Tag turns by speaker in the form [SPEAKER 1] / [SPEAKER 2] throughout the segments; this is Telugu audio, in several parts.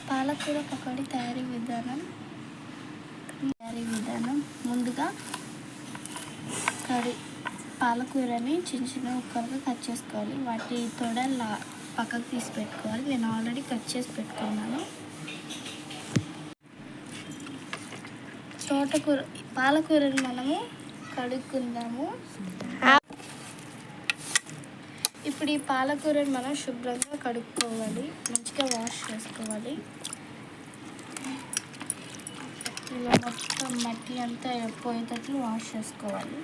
[SPEAKER 1] పాలకూర పకోడీ తయారీ విధానం ముందుగా పాలకూరని చిన్న చిన్న ముక్కలుగా కట్ చేసుకోవాలి. వాటి తొడల్లా పక్కకు తీసి పెట్టుకోవాలి. నేను ఆల్రెడీ కట్ చేసి పెట్టుకున్నాను. పాలకూరని మనము కడుక్కుందాము. ఇప్పుడు ఈ పాలకూరని మనం శుభ్రంగా కడుక్కోవాలి, మంచిగా వాష్ చేసుకోవాలి. ఇలా మొత్తం మట్టి అంతా పోయేటట్లు వాష్ చేసుకోవాలి.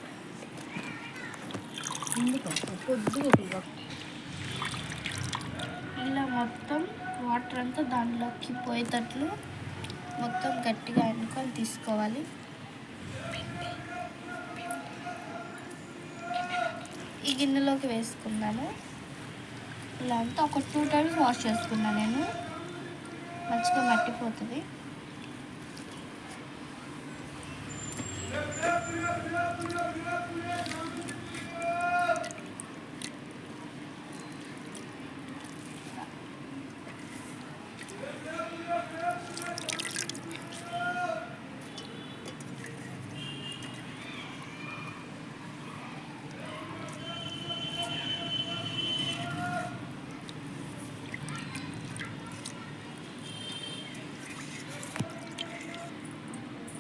[SPEAKER 1] ఇలా మొత్తం వాటర్ అంతా దాంట్లోకి పోయేటట్లు మొత్తం గట్టిగా అనుకొని తీసుకోవాలి. ఈ గిన్నెలోకి వేసుకున్నాను. ఇలా అంతా ఒక 2 times వాష్ చేసుకున్నాను. నేను మంచిగా మట్టిపోతుంది.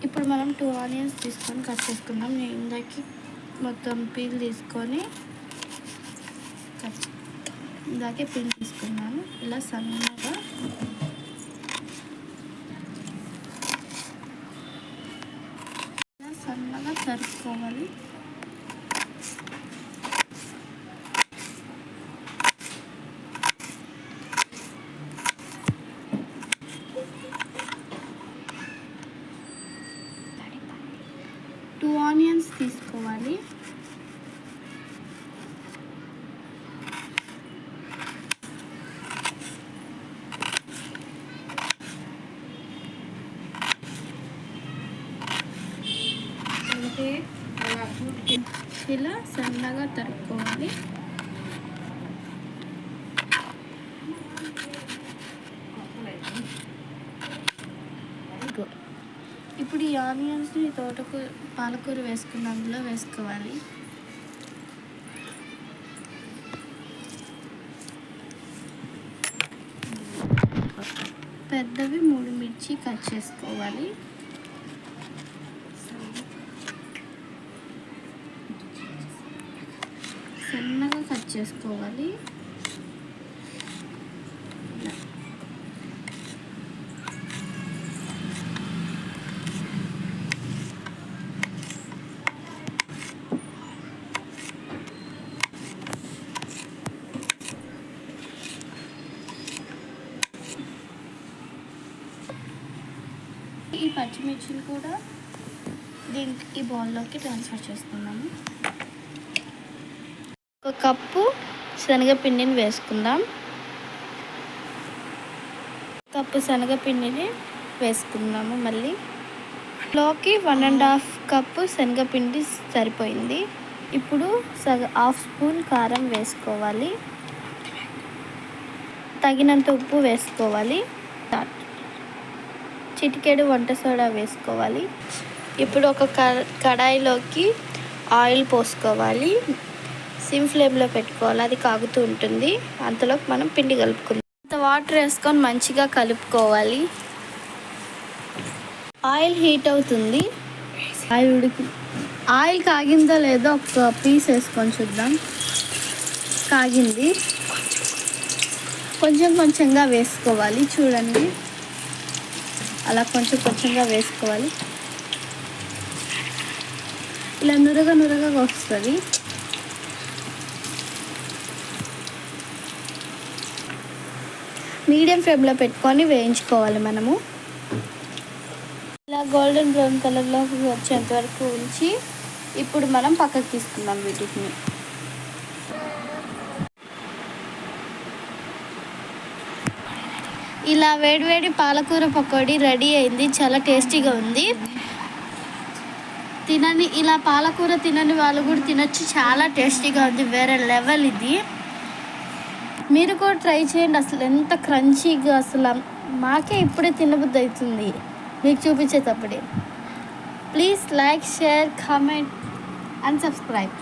[SPEAKER 1] ఇప్పుడు మనం 2 onions తీసుకొని కట్ చేసుకున్నాం. నేను ఇందాక మొత్తం పీల్ తీసుకొని ఇందాకే పీల్ తీసుకున్నాను. ఇలా సన్నగా తరుక్కోవాలి. టూ ఆనియన్స్ తీసుకోవాలి. ఇలా సన్నగా తరుక్కోవాలి. ఇప్పుడు ఈ ఆనియన్స్ని పాలకూర వేసుకున్న అందులో వేసుకోవాలి. పెద్దవి 3 మిర్చి కట్ చేసుకోవాలి. సన్నగా కట్ చేసుకోవాలి. ఈ పచ్చిమిర్చిని కూడా ఈ బౌల్లోకి ట్రాన్స్ఫర్ చేసుకున్నాము. 1 కప్పు శనగపిండిని వేసుకుందాం. కప్పు శనగపిండిని వేసుకుందాము. మళ్ళీ లోకి 1.5 కప్పు శనగపిండి సరిపోయింది. ఇప్పుడు 1/2 స్పూన్ కారం వేసుకోవాలి. తగినంత ఉప్పు వేసుకోవాలి. చిటికెడు వంట సోడా వేసుకోవాలి. ఇప్పుడు ఒక కడాయిలోకి ఆయిల్ పోసుకోవాలి. సిమ్ ఫ్లేమ్లో పెట్టుకోవాలి. అది కాగుతూ ఉంటుంది. అంతలోకి మనం పిండి కలుపుకుందాం. అంత వాటర్ వేసుకొని మంచిగా కలుపుకోవాలి. ఆయిల్ హీట్ అవుతుంది. ఆయిల్ కాగిందో లేదో ఒక పీస్ వేసుకొని చూద్దాం. కాగింది. కొంచెం కొంచెంగా వేసుకోవాలి. చూడండి, అలా కొంచెం కొంచెంగా వేసుకోవాలి. ఇలా నురగగా వస్తుంది. మీడియం ఫ్లేమ్లో పెట్టుకొని వేయించుకోవాలి. మనము ఇలా గోల్డెన్ బ్రౌన్ కలర్లోకి వచ్చేంత వరకు ఉంచి ఇప్పుడు మనం పక్కకు తీసుకుందాం వీటిని. ఇలా వేడివేడి పాలకూర పకోడీ రెడీ అయింది. చాలా టేస్టీగా ఉంది. ఇలా పాలకూర తినని వాళ్ళు కూడా తినొచ్చు. చాలా టేస్టీగా ఉంది. వేరే లెవెల్ ఇది. మీరు కూడా ట్రై చేయండి. అసలు ఎంత క్రంచీగా, అసలు మాకే ఇప్పుడే తినబుద్ధి అవుతుంది మీకు చూపించేటప్పుడే. Please like, share, comment and subscribe.